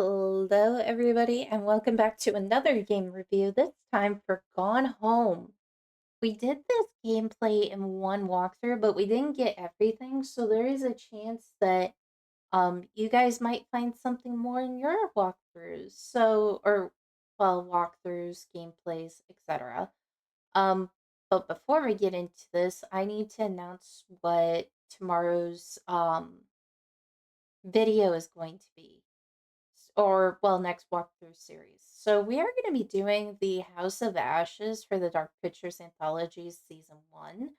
Hello, everybody, and welcome back to another game review. This time for Gone Home. We did this gameplay in one walkthrough, but we didn't get everything, so there is a chance that you guys might find something more in your walkthroughs. Walkthroughs, gameplays, etc. Um, but before we get into this, I need to announce what tomorrow's video is going to be. Next walkthrough series. So we are going to be doing the House of Ashes for the Dark Pictures Anthologies Season 1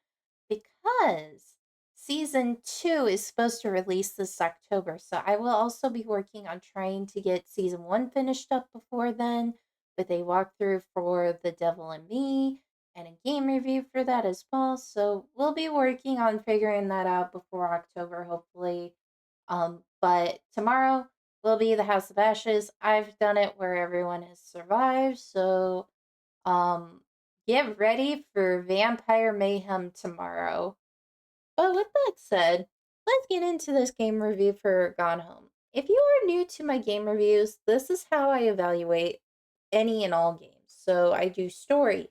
because Season 2 is supposed to release this October. So I will also be working on trying to get Season 1 finished up before then with a walkthrough for The Devil and Me and a game review for that as well. So we'll be working on figuring that out before October, hopefully. But tomorrow will be the House of Ashes. I've done it where everyone has survived, so um get ready for Vampire Mayhem tomorrow. But with that said, let's get into this game review for Gone Home. If you are new to my game reviews, this is how I evaluate any and all games. So I do story,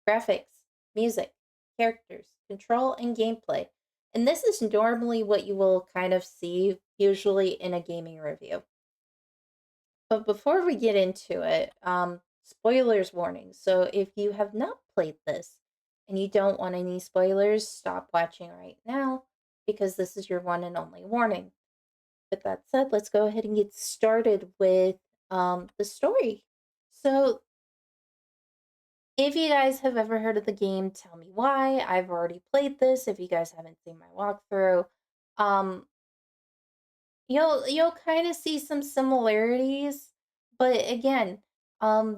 graphics, music, characters, control, and gameplay. And this is normally what you will kind of see usually in a gaming review. But before we get into it, spoilers warning. So if you have not played this and you don't want any spoilers, stop watching right now because this is your one and only warning. With that said, let's go ahead and get started with the story. So if you guys have ever heard of the game, tell me why. I've already played this. If you guys haven't seen my walkthrough, um, you'll kind of see some similarities, but again,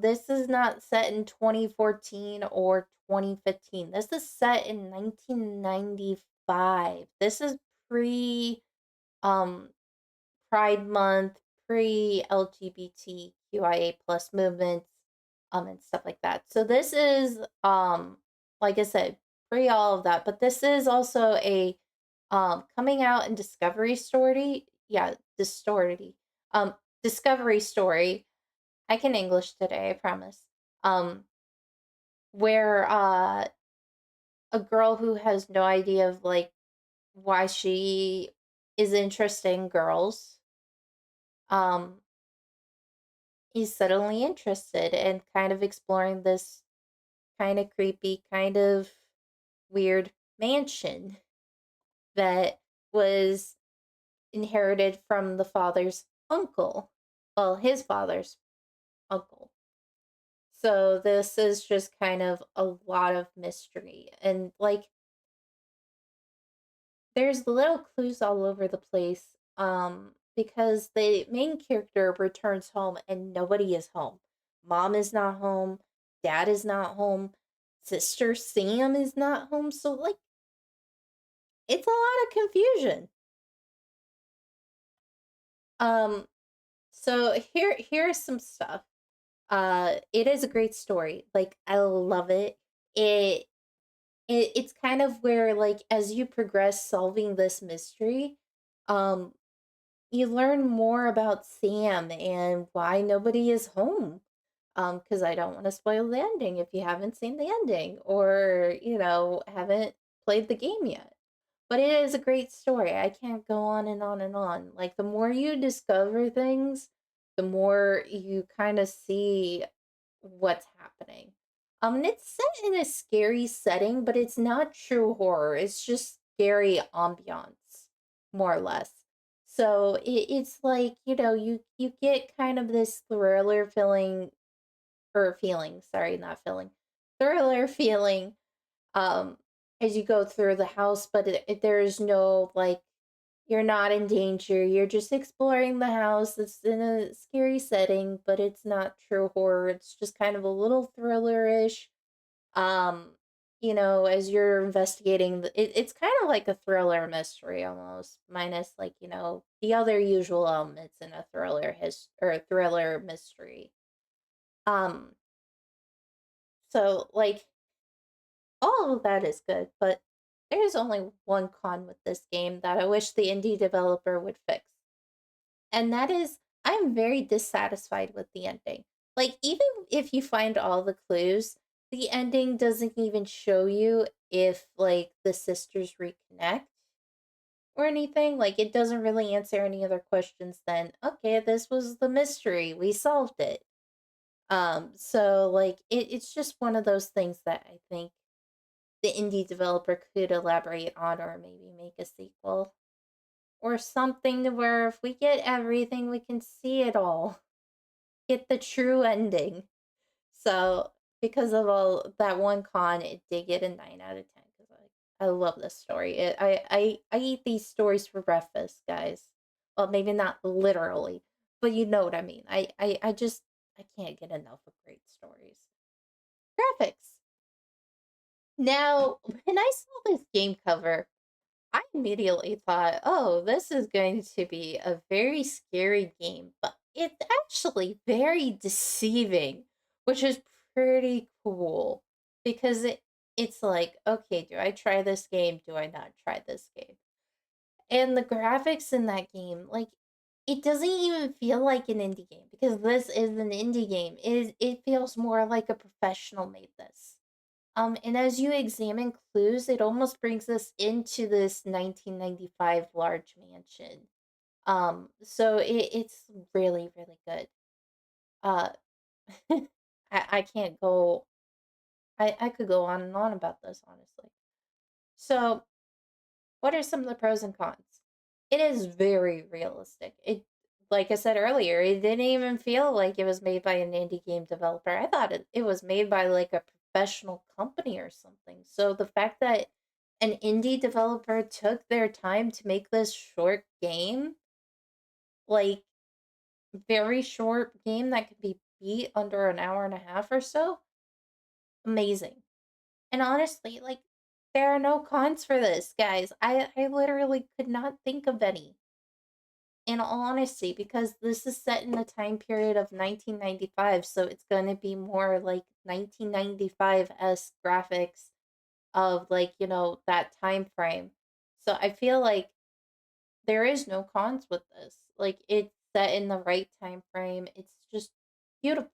this is not set in 2014 or 2015. This is set in 1995. This is pre um Pride Month, pre LGBTQIA plus movements, and stuff like that. So this is like I said, pre all of that, but this is also a coming out and discovery story. Yeah, Um discovery story. I can English today, I promise. Um where a girl who has no idea of like why she is interested in girls um he's suddenly interested and kind of exploring this kind of creepy, kind of weird mansion that was inherited from the father's uncle. Well, his father's uncle. So this is just kind of a lot of mystery. And like there's little clues all over the place. Because the main character returns home and nobody is home. Mom is not home, dad is not home, sister Sam is not home. So like it's a lot of confusion. Um so here's some stuff. It is a great story. Like I love it. It it's kind of where like as you progress solving this mystery, um you learn more about Sam and why nobody is home. Because I don't want to spoil the ending if you haven't seen the ending or, haven't played the game yet. But it is a great story. I can't go on and on and on. Like, the more you discover things, the more you kind of see what's happening. And it's set in a scary setting, but it's not true horror. It's just scary ambiance, more or less. So it's like, you get kind of this thriller feeling, sorry, not feeling, thriller feeling um as you go through the house, but there's no like you're not in danger. You're just exploring the house. It's in a scary setting, but it's not true horror. It's just kind of a little thriller-ish. Um, as you're investigating, it's kind of like a thriller mystery almost, minus like, the other usual elements in a thriller mystery. Um, so like all of that is good, but there's only one con with this game that I wish the indie developer would fix. And that is I'm very dissatisfied with the ending. Like, even if you find all the clues, the ending doesn't even show you if, like, the sisters reconnect or anything. Like, it doesn't really answer any other questions than, okay, this was the mystery. We solved it. So like it's just one of those things that I think the indie developer could elaborate on or maybe make a sequel or something to where if we get everything, we can see it all. Get the true ending. So because of all that one con, it did get a 9 out of 10 because I love this story. I eat these stories for breakfast, guys. Well, maybe not literally, but you know what I mean. I just I can't get enough of great stories. Graphics. Now, when I saw this game cover, I immediately thought, oh, this is going to be a very scary game, but it's actually very deceiving, which is pretty cool because it's like, okay, do I try this game? Do I not try this game? And the graphics in that game, like it doesn't even feel like an indie game because this is an indie game. It feels more like a professional made this. And as you examine clues, it almost brings us into this 1995 large mansion. So it's really, really good. Uh, I can't go. I could go on and on about this, honestly. So, what are some of the pros and cons? It is very realistic. It, like I said earlier, it didn't even feel like it was made by an indie game developer. I thought it was made by like a professional company or something. So the fact that an indie developer took their time to make this short game, like very short game that could be beat under an hour and a half or so, amazing. And honestly, like there are no cons for this, guys. I literally could not think of any. In all honesty, because this is set in the time period of 1995, so it's going to be more like 1995-esque graphics of like, that time frame. So I feel like there is no cons with this. Like it's set in the right time frame. It's just beautiful.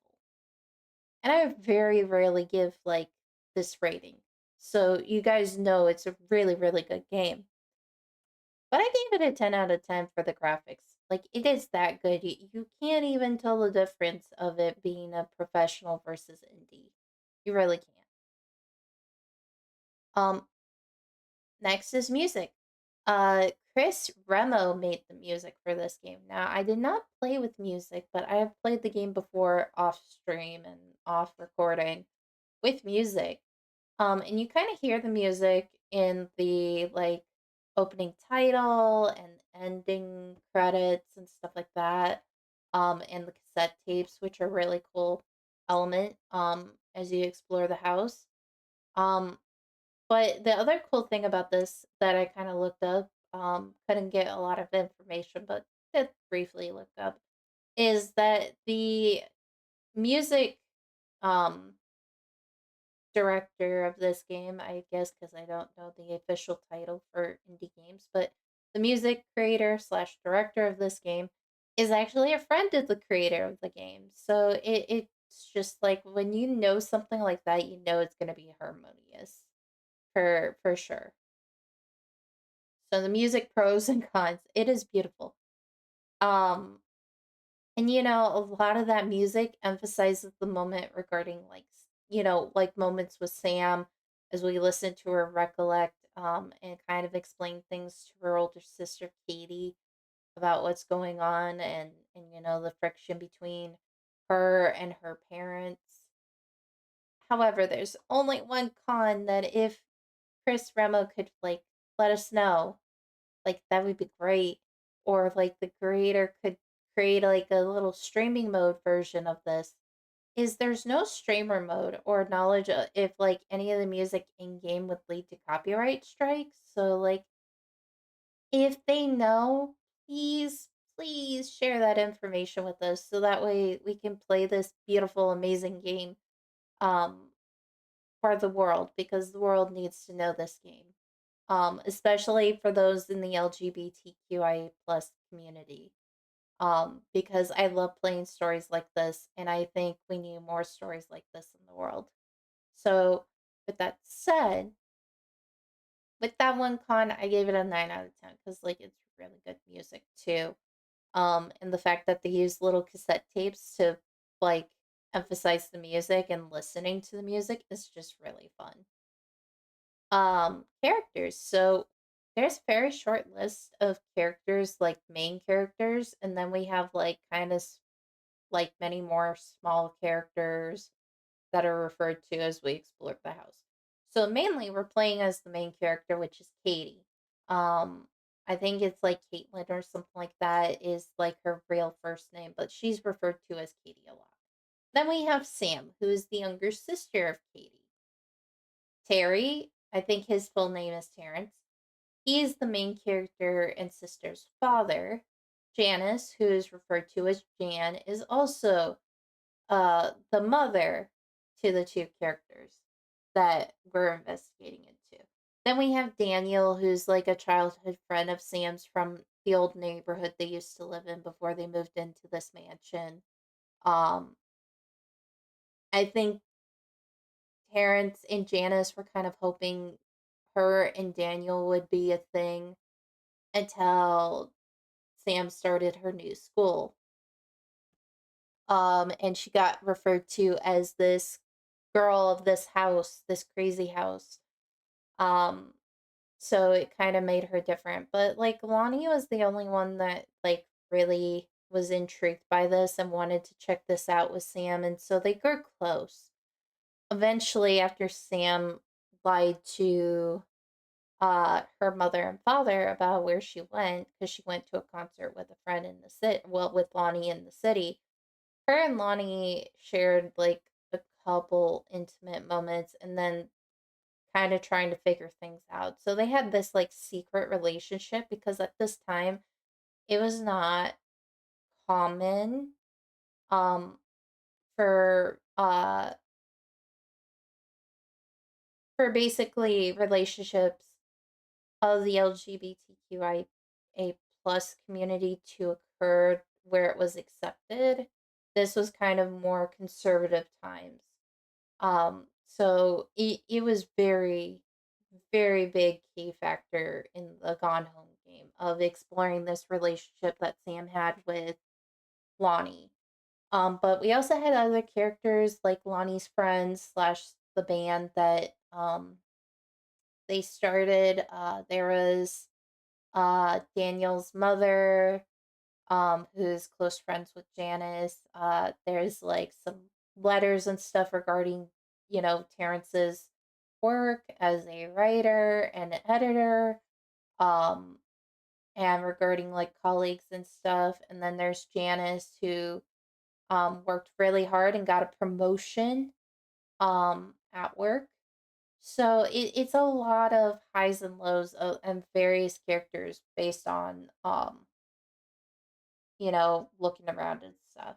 And I very rarely give like this rating. So you guys know it's a really, really good game. But I gave it a 10 out of 10 for the graphics. Like, it is that good. You can't even tell the difference of it being a professional versus indie. You really can't. Um, Next is music. Chris Remo made the music for this game. Now, I did not play with music, but I have played the game before off stream and off recording with music. And you kind of hear the music in the like opening title and ending credits and stuff like that. And the cassette tapes, which are really cool element as you explore the house. Um, but the other cool thing about this that I kind of looked up, couldn't get a lot of information, but did briefly look up, is that the music um director of this game, I guess, because I don't know the official title for indie games, but the music creator slash director of this game is actually a friend of the creator of the game. So it's just like when you know something like that, you know it's gonna be harmonious for sure. So the music pros and cons, it is beautiful. Um And a lot of that music emphasizes the moment regarding like like moments with Sam as we listen to her recollect and kind of explain things to her older sister Katie about what's going on and the friction between her and her parents. However, there's only one con that if Chris Remo could like let us know, like that would be great. Or like the creator could create like a little streaming mode version of this. Is there's no streamer mode or knowledge if like any of the music in game would lead to copyright strikes. So like if they know, please share that information with us so that way we can play this beautiful amazing game um for the world because the world needs to know this game. Especially for those in the LGBTQIA plus community. because I love playing stories like this, and I think we need more stories like this in the world. So, with that said, with that one con, I gave it a 9 out of 10 because, like, it's really good music too. And the fact that they use little cassette tapes to, like, emphasize the music and listening to the music is just really fun. Characters. So there's a very short list of characters, like main characters, and then we have like kind of like many more small characters that are referred to as we explore the house. So mainly we're playing as the main character, which is Katie. Um, I think it's like Caitlin or something like that is like her real first name, but she's referred to as Katie a lot. Then we have Sam, who is the younger sister of Katie. Terry, I think his full name is Terrence. He is the main character and sister's father. Janice, who is referred to as Jan, is also the mother to the two characters that we're investigating into. Then we have Daniel, who's like a childhood friend of Sam's from the old neighborhood they used to live in before they moved into this mansion. Um, I think Terrence and Janice were kind of hoping her and Daniel would be a thing until Sam started her new school. And she got referred to as this girl of this house, this crazy house. Um, so it kind of made her different. But like Lonnie was the only one that like really was intrigued by this and wanted to check this out with Sam, and so they grew close. Eventually, after Sam lied to her mother and father about where she went because she went to a concert with a friend in the city, well, with Lonnie in the city, her and Lonnie shared like a couple intimate moments and then kind of trying to figure things out. So they had this like secret relationship because at this time it was not common um for for basically relationships of the LGBTQIA plus community to occur where it was accepted. This was kind of more conservative times. So it was very, very big key factor in the Gone Home game of exploring this relationship that Sam had with Lonnie. But we also had other characters like Lonnie's friends slash the band that they started. There was Daniel's mother, who's close friends with Janice. There's like some letters and stuff regarding, Terrence's work as a writer and an editor, um, and regarding like colleagues and stuff. And then there's Janice, who worked really hard and got a promotion at work. So it's a lot of highs and lows and various characters based on looking around and stuff.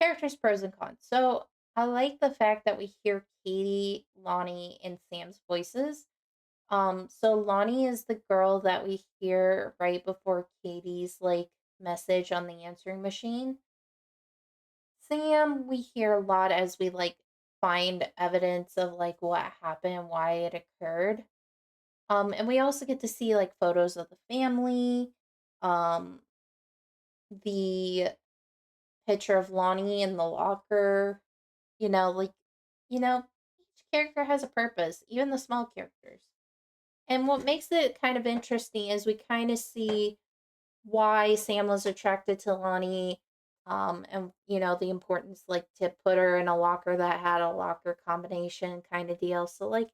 Characters pros and cons. So I like the fact that we hear Katie, Lonnie, and Sam's voices. So Lonnie is the girl that we hear right before Katie's like message on the answering machine. Sam, we hear a lot as we like find evidence of like what happened, why it occurred. And we also get to see like photos of the family, um, the picture of Lonnie in the locker, like, each character has a purpose, even the small characters. And what makes it kind of interesting is we kind of see why Sam was attracted to Lonnie, and the importance like to put her in a locker that had a locker combination kind of deal. So like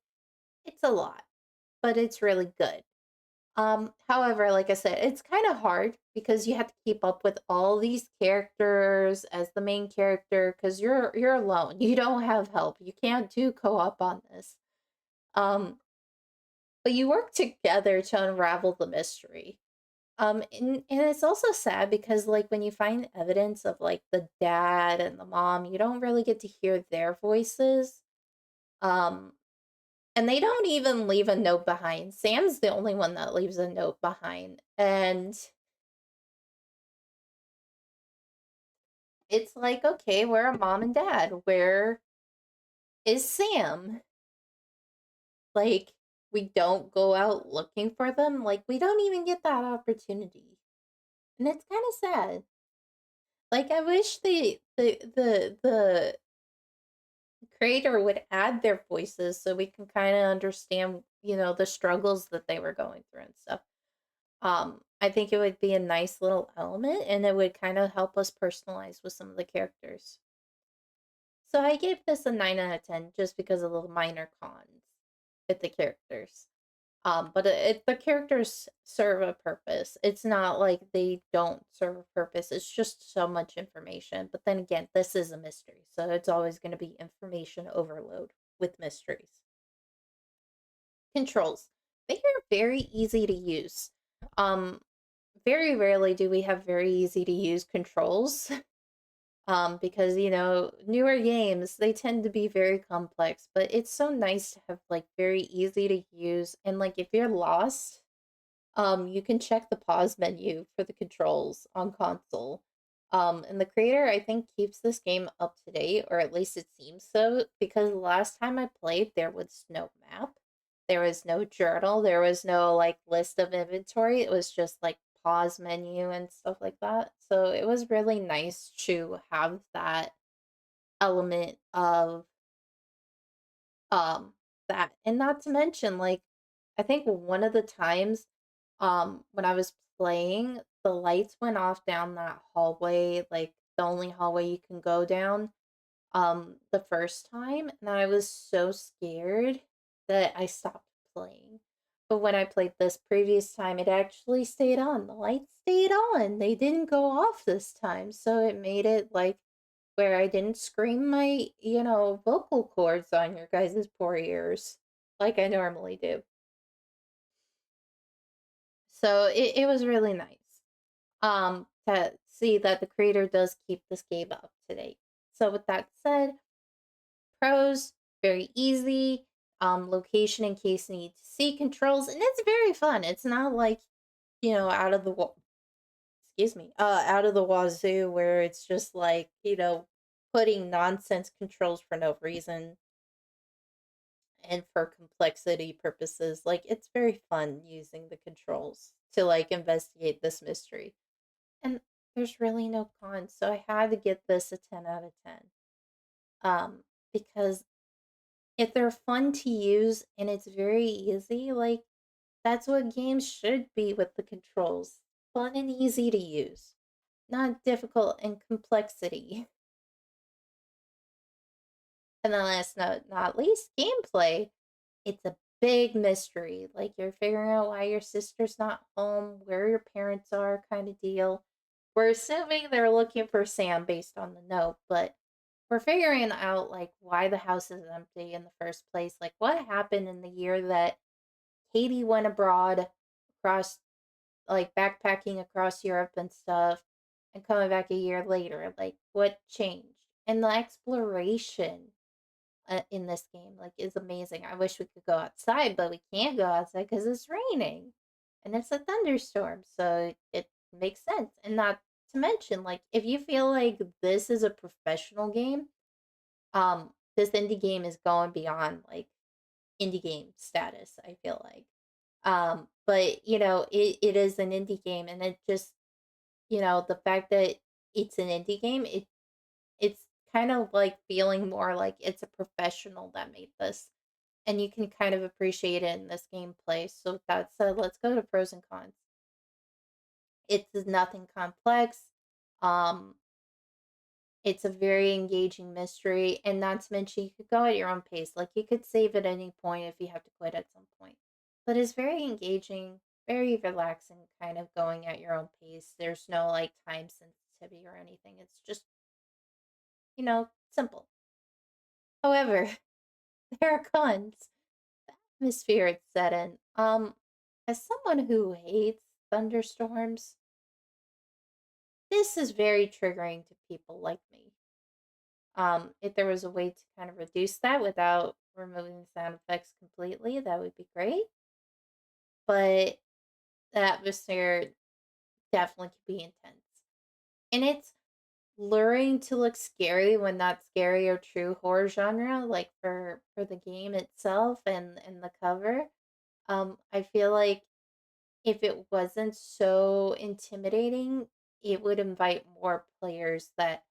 it's a lot, but it's really good. However, like I said, it's kind of hard because you have to keep up with all these characters as the main character because you're alone. You don't have help. You can't do co-op on this. Um, but you work together to unravel the mystery. And it's also sad because like when you find evidence of like the dad and the mom, you don't really get to hear their voices. Um, and they don't even leave a note behind. Sam's the only one that leaves a note behind. And It's like, okay, we're a mom and dad. Where is Sam? Like, we don't go out looking for them. Like, we don't even get that opportunity. And it's kind of sad. Like, I wish the creator would add their voices so we can kind of understand, the struggles that they were going through and stuff. I think it would be a nice little element and it would kind of help us personalize with some of the characters. So I gave this a 9 out of 10 just because of the minor cons with the characters. But the characters serve a purpose. It's not like they don't serve a purpose. It's just so much information. But then again, this is a mystery, so it's always going to be information overload with mysteries. Controls. They are very easy to use. Um, Very rarely do we have very easy to use controls. Because newer games they tend to be very complex, but it's so nice to have like very easy to use, and like if you're lost, you can check the pause menu for the controls on console. And the creator, I think, keeps this game up to date, or at least it seems so, because the last time I played, there was no map, there was no journal, there was no like list of inventory. It was just like pause menu and stuff like that. So it was really nice to have that element of um that, and not to mention like I think one of the times when I was playing, the lights went off down that hallway, like the only hallway you can go down, the first time, and I was so scared that I stopped playing. But when I played this previous time, it actually stayed on. The lights stayed on. They didn't go off this time. So it made it like where I didn't scream my, vocal cords on your guys' poor ears like I normally do. So it was really nice to see that the creator does keep this game up to date. So with that said, pros, very easy. Location in case you need to see controls, and it's very fun. It's not like, out of the excuse me, out of the wazoo where it's just like, putting nonsense controls for no reason and for complexity purposes. Like it's very fun using the controls to like investigate this mystery. And there's really no cons, so I had to get this a 10 out of 10. Because if they're fun to use and it's very easy, like that's what games should be with the controls. Fun and easy to use, not difficult and complexity. And then last but not least, gameplay. It's a big mystery. Like you're figuring out why your sister's not home, where your parents are, kind of deal. We're assuming they're looking for Sam based on the note, but we're figuring out like why the house is empty in the first place. Like what happened in the year that Katie went abroad across, like backpacking across Europe and stuff, and coming back a year later. Like what changed? And the exploration in this game like is amazing. I wish we could go outside, but we can't go outside because it's raining and it's a thunderstorm. So it makes sense. And not to mention, like if you feel like this is a professional game, this indie game is going beyond like indie game status, I feel like. But it is an indie game, and it just the fact that it's an indie game, it's kind of like feeling more like it's a professional that made this, and you can kind of appreciate it in this gameplay. So with that said, let's go to pros and cons. It's nothing complex. Um, it's a very engaging mystery, and not to mention you could go at your own pace. Like you could save at any point if you have to quit at some point. But it's very engaging, very relaxing, kind of going at your own pace. There's no like time sensitivity or anything. It's just, simple. However, there are cons. The atmosphere it's set in. As someone who hates thunderstorms, this is very triggering to people like me. If there was a way to kind of reduce that without removing sound effects completely, that would be great. But the atmosphere definitely could be intense. And it's luring to look scary when not scary or true horror genre, like for the game itself and the cover. I feel like if it wasn't so intimidating, it would invite more players that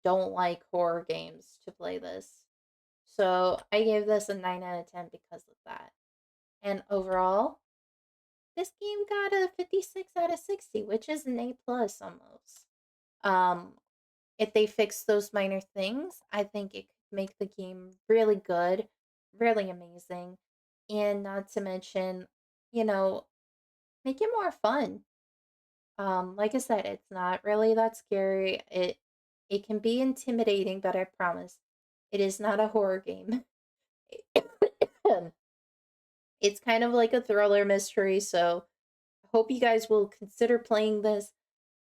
don't like horror games to play this. So I gave this a 9 out of 10 because of that. And overall, this game got a 56 out of 60, which is an A plus almost. Um, if they fix those minor things, I think it could make the game really good, really amazing, and not to mention, you know, make it more fun. Like I said, it's not really that scary. It can be intimidating, but I promise it is not a horror game. It's kind of like a thriller mystery, so I hope you guys will consider playing this.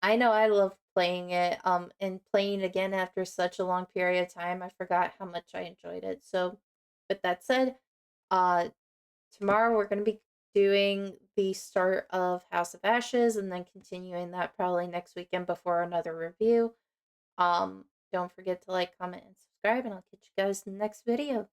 I know I love playing it, and playing it again after such a long period of time. I forgot how much I enjoyed it. So, with that said, uh, tomorrow we're going to be doing the start of House of Ashes and then continuing that probably next weekend before another review. Don't forget to like, comment, and subscribe, and I'll catch you guys in the next video.